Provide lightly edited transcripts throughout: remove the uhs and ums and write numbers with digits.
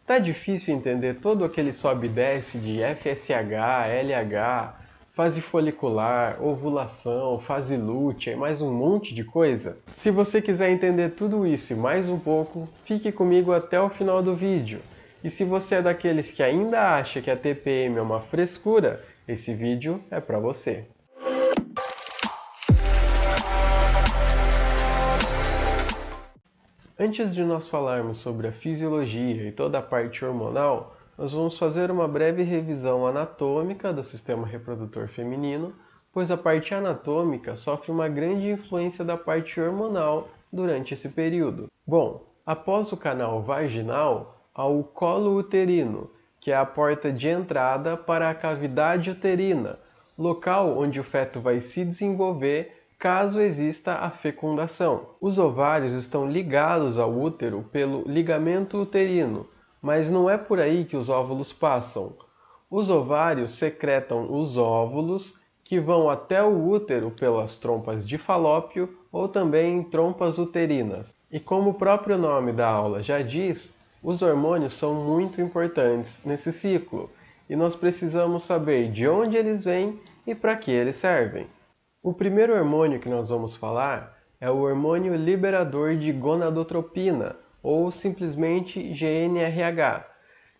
Tá difícil entender todo aquele sobe e desce de FSH, LH, fase folicular, ovulação, fase lútea e mais um monte de coisa? Se você quiser entender tudo isso e mais um pouco, fique comigo até o final do vídeo. E se você é daqueles que ainda acha que a TPM é uma frescura, esse vídeo é para você. Antes de nós falarmos sobre a fisiologia e toda a parte hormonal, nós vamos fazer uma breve revisão anatômica do sistema reprodutor feminino, pois a parte anatômica sofre uma grande influência da parte hormonal durante esse período. Bom, após o canal vaginal, há o colo uterino, que é a porta de entrada para a cavidade uterina, local onde o feto vai se desenvolver caso exista a fecundação. Os ovários estão ligados ao útero pelo ligamento uterino, mas não é por aí que os óvulos passam. Os ovários secretam os óvulos que vão até o útero pelas trompas de Falópio ou também trompas uterinas. E como o próprio nome da aula já diz, os hormônios são muito importantes nesse ciclo e nós precisamos saber de onde eles vêm e para que eles servem. O primeiro hormônio que nós vamos falar é o hormônio liberador de gonadotropina, ou simplesmente GnRH,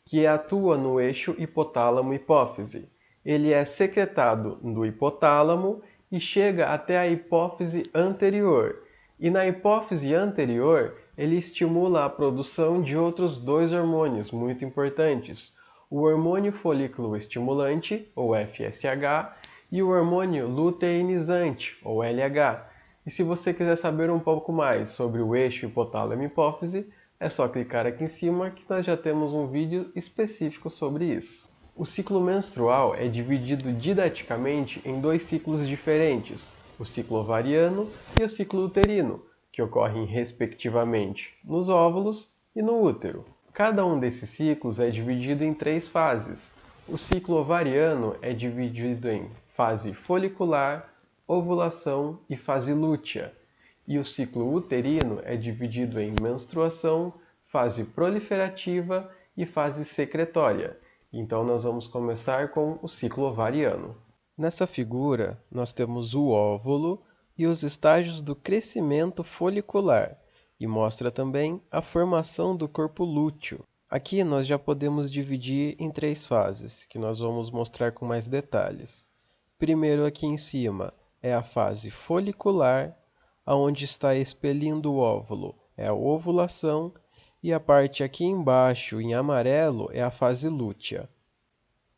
que atua no eixo hipotálamo-hipófise. Ele é secretado do hipotálamo e chega até a hipófise anterior. E na hipófise anterior, ele estimula a produção de outros dois hormônios muito importantes, o hormônio folículo estimulante, ou FSH, e o hormônio luteinizante, ou LH. E se você quiser saber um pouco mais sobre o eixo hipotálamo-hipófise, é só clicar aqui em cima que nós já temos um vídeo específico sobre isso. O ciclo menstrual é dividido didaticamente em dois ciclos diferentes, o ciclo ovariano e o ciclo uterino, que ocorrem respectivamente nos óvulos e no útero. Cada um desses ciclos é dividido em três fases. O ciclo ovariano é dividido em fase folicular, ovulação e fase lútea. E o ciclo uterino é dividido em menstruação, fase proliferativa e fase secretória. Então nós vamos começar com o ciclo ovariano. Nessa figura, nós temos o óvulo e os estágios do crescimento folicular, e mostra também a formação do corpo lúteo. Aqui nós já podemos dividir em três fases, que nós vamos mostrar com mais detalhes. Primeiro aqui em cima é a fase folicular, onde está expelindo o óvulo é a ovulação, e a parte aqui embaixo em amarelo é a fase lútea.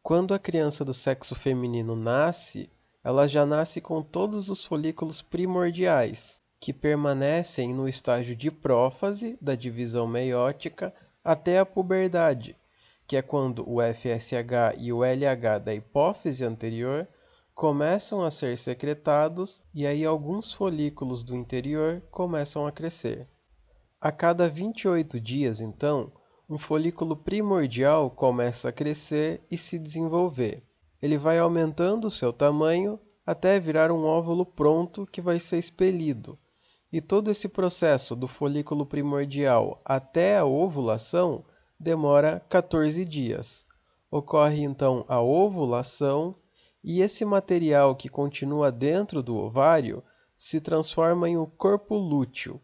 Quando a criança do sexo feminino nasce, ela já nasce com todos os folículos primordiais, que permanecem no estágio de prófase da divisão meiótica até a puberdade, que é quando o FSH e o LH da hipófise anterior começam a ser secretados e aí alguns folículos do interior começam a crescer. A cada 28 dias, então, um folículo primordial começa a crescer e se desenvolver. Ele vai aumentando seu tamanho até virar um óvulo pronto que vai ser expelido. E todo esse processo do folículo primordial até a ovulação demora 14 dias. Ocorre então a ovulação e esse material que continua dentro do ovário se transforma em um corpo lúteo.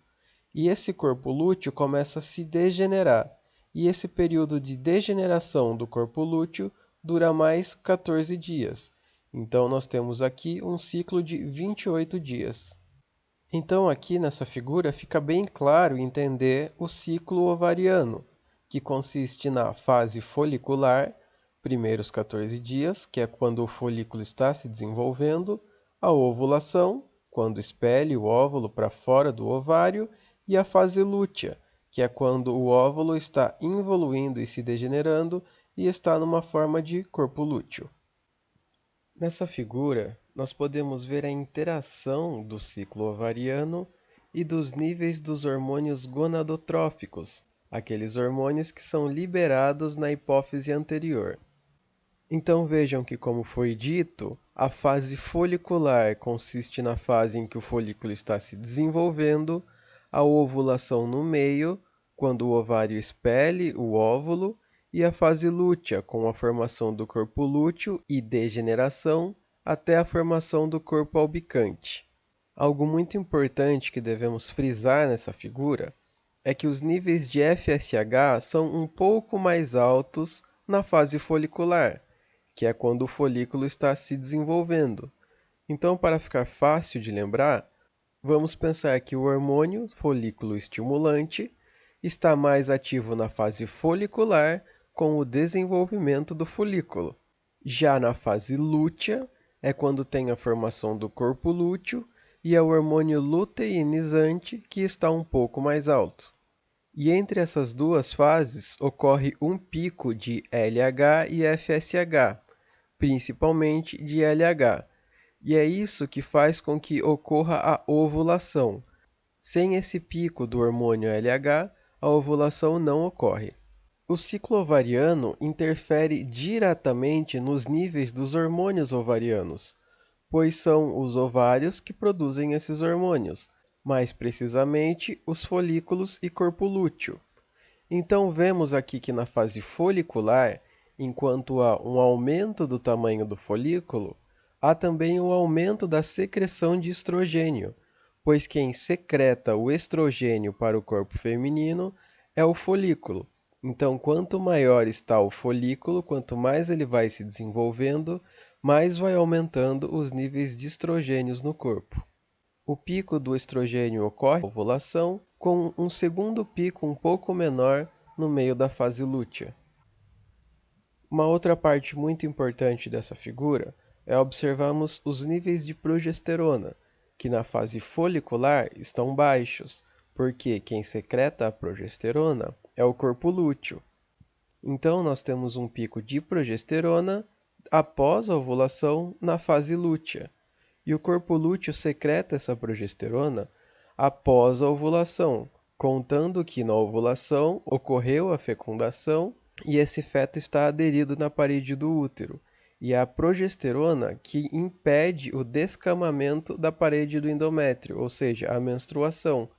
E esse corpo lúteo começa a se degenerar. E esse período de degeneração do corpo lúteo dura mais 14 dias. Então nós temos aqui um ciclo de 28 dias. Então aqui nessa figura fica bem claro entender o ciclo ovariano, que consiste na fase folicular, primeiros 14 dias, que é quando o folículo está se desenvolvendo, a ovulação, quando expele o óvulo para fora do ovário, e a fase lútea, que é quando o óvulo está involuindo e se degenerando e está numa forma de corpo lúteo. Nessa figura, nós podemos ver a interação do ciclo ovariano e dos níveis dos hormônios gonadotróficos, aqueles hormônios que são liberados na hipófise anterior. Então vejam que, como foi dito, a fase folicular consiste na fase em que o folículo está se desenvolvendo, a ovulação no meio, quando o ovário expele o óvulo, e a fase lútea, com a formação do corpo lúteo e degeneração, até a formação do corpo albicante. Algo muito importante que devemos frisar nessa figura é que os níveis de FSH são um pouco mais altos na fase folicular, que é quando o folículo está se desenvolvendo. Então, para ficar fácil de lembrar, vamos pensar que o hormônio folículo estimulante está mais ativo na fase folicular com o desenvolvimento do folículo. Já na fase lútea, é quando tem a formação do corpo lúteo e é o hormônio luteinizante que está um pouco mais alto. E entre essas duas fases ocorre um pico de LH e FSH, principalmente de LH, e é isso que faz com que ocorra a ovulação. Sem esse pico do hormônio LH, a ovulação não ocorre. O ciclo ovariano interfere diretamente nos níveis dos hormônios ovarianos, pois são os ovários que produzem esses hormônios, mais precisamente os folículos e corpo lúteo. Então vemos aqui que na fase folicular, enquanto há um aumento do tamanho do folículo, há também um aumento da secreção de estrogênio, pois quem secreta o estrogênio para o corpo feminino é o folículo. Então, quanto maior está o folículo, quanto mais ele vai se desenvolvendo, mais vai aumentando os níveis de estrogênios no corpo. O pico do estrogênio ocorre na ovulação, com um segundo pico um pouco menor no meio da fase lútea. Uma outra parte muito importante dessa figura é observarmos os níveis de progesterona, que na fase folicular estão baixos, porque quem secreta a progesterona é o corpo lúteo. Então, nós temos um pico de progesterona após a ovulação na fase lútea. E o corpo lúteo secreta essa progesterona após a ovulação, contando que na ovulação ocorreu a fecundação e esse feto está aderido na parede do útero. E é a progesterona que impede o descamamento da parede do endométrio, ou seja, a menstruação.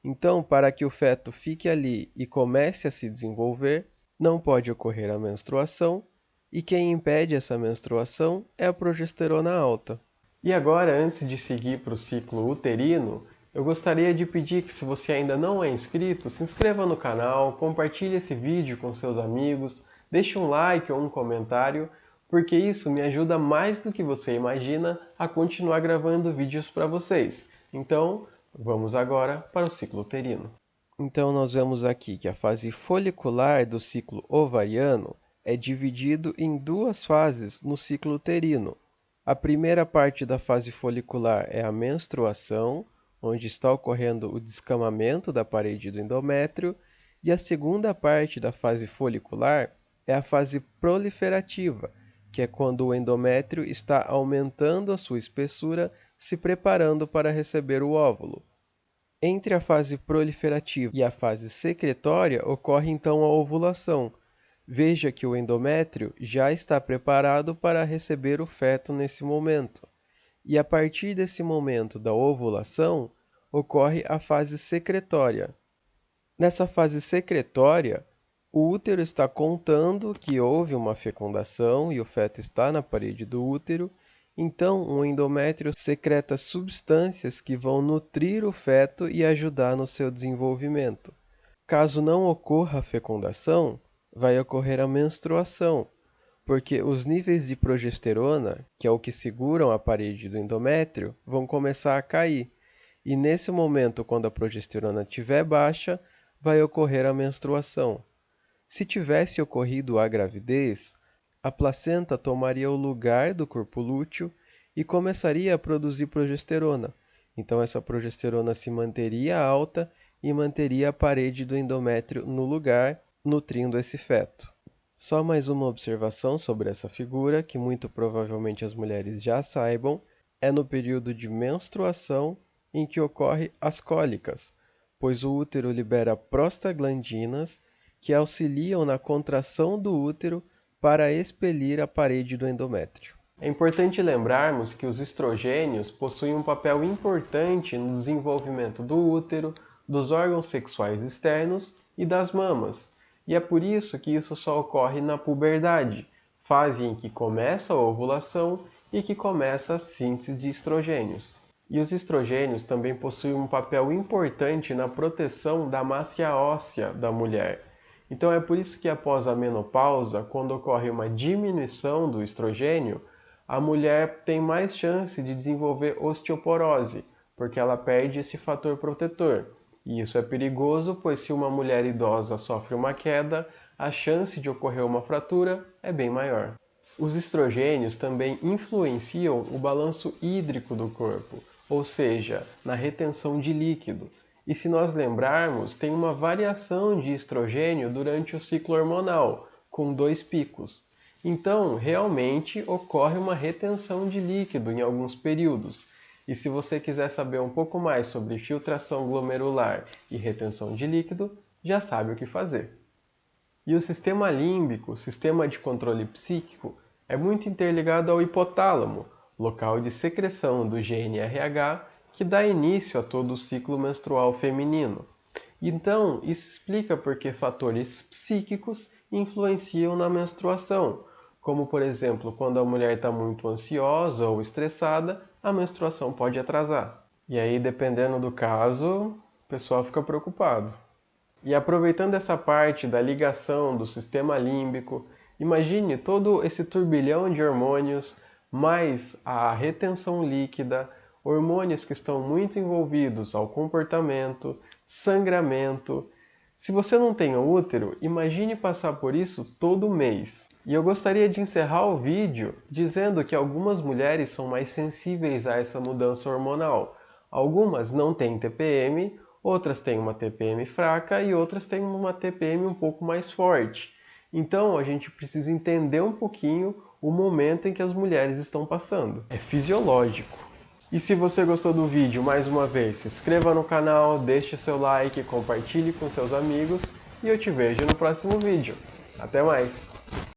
Então, para que o feto fique ali e comece a se desenvolver, não pode ocorrer a menstruação, e quem impede essa menstruação é a progesterona alta. E agora, antes de seguir para o ciclo uterino, eu gostaria de pedir que, se você ainda não é inscrito, se inscreva no canal, compartilhe esse vídeo com seus amigos, deixe um like ou um comentário, porque isso me ajuda mais do que você imagina a continuar gravando vídeos para vocês. Então, vamos agora para o ciclo uterino. Então, nós vemos aqui que a fase folicular do ciclo ovariano é dividido em duas fases no ciclo uterino. A primeira parte da fase folicular é a menstruação, onde está ocorrendo o descamamento da parede do endométrio, e a segunda parte da fase folicular é a fase proliferativa, que é quando o endométrio está aumentando a sua espessura, se preparando para receber o óvulo. Entre a fase proliferativa e a fase secretória ocorre então a ovulação. Veja que o endométrio já está preparado para receber o feto nesse momento. E a partir desse momento da ovulação, ocorre a fase secretória. Nessa fase secretória, o útero está contando que houve uma fecundação e o feto está na parede do útero, então o endométrio secreta substâncias que vão nutrir o feto e ajudar no seu desenvolvimento. Caso não ocorra a fecundação, vai ocorrer a menstruação, porque os níveis de progesterona, que é o que seguram a parede do endométrio, vão começar a cair. E nesse momento, quando a progesterona estiver baixa, vai ocorrer a menstruação. Se tivesse ocorrido a gravidez, a placenta tomaria o lugar do corpo lúteo e começaria a produzir progesterona. Então essa progesterona se manteria alta e manteria a parede do endométrio no lugar, nutrindo esse feto. Só mais uma observação sobre essa figura, que muito provavelmente as mulheres já saibam, é no período de menstruação em que ocorrem as cólicas, pois o útero libera prostaglandinas que auxiliam na contração do útero para expelir a parede do endométrio. É importante lembrarmos que os estrogênios possuem um papel importante no desenvolvimento do útero, dos órgãos sexuais externos e das mamas. E é por isso que isso só ocorre na puberdade, fase em que começa a ovulação e que começa a síntese de estrogênios. E os estrogênios também possuem um papel importante na proteção da massa óssea da mulher. Então é por isso que após a menopausa, quando ocorre uma diminuição do estrogênio, a mulher tem mais chance de desenvolver osteoporose, porque ela perde esse fator protetor. E isso é perigoso, pois se uma mulher idosa sofre uma queda, a chance de ocorrer uma fratura é bem maior. Os estrogênios também influenciam o balanço hídrico do corpo, ou seja, na retenção de líquido. E se nós lembrarmos, tem uma variação de estrogênio durante o ciclo hormonal, com 2 picos. Então, realmente ocorre uma retenção de líquido em alguns períodos. E se você quiser saber um pouco mais sobre filtração glomerular e retenção de líquido, já sabe o que fazer. E o sistema límbico, sistema de controle psíquico, é muito interligado ao hipotálamo, local de secreção do GnRH, que dá início a todo o ciclo menstrual feminino. Então, isso explica por que fatores psíquicos influenciam na menstruação, como por exemplo, quando a mulher está muito ansiosa ou estressada, a menstruação pode atrasar. E aí, dependendo do caso, o pessoal fica preocupado. E aproveitando essa parte da ligação do sistema límbico, imagine todo esse turbilhão de hormônios, mais a retenção líquida, hormônios que estão muito envolvidos ao comportamento, sangramento. Se você não tem útero, imagine passar por isso todo mês. E eu gostaria de encerrar o vídeo dizendo que algumas mulheres são mais sensíveis a essa mudança hormonal. Algumas não têm TPM, outras têm uma TPM fraca e outras têm uma TPM um pouco mais forte. Então a gente precisa entender um pouquinho o momento em que as mulheres estão passando. É fisiológico. E se você gostou do vídeo, mais uma vez, se inscreva no canal, deixe seu like, compartilhe com seus amigos e eu te vejo no próximo vídeo. Até mais!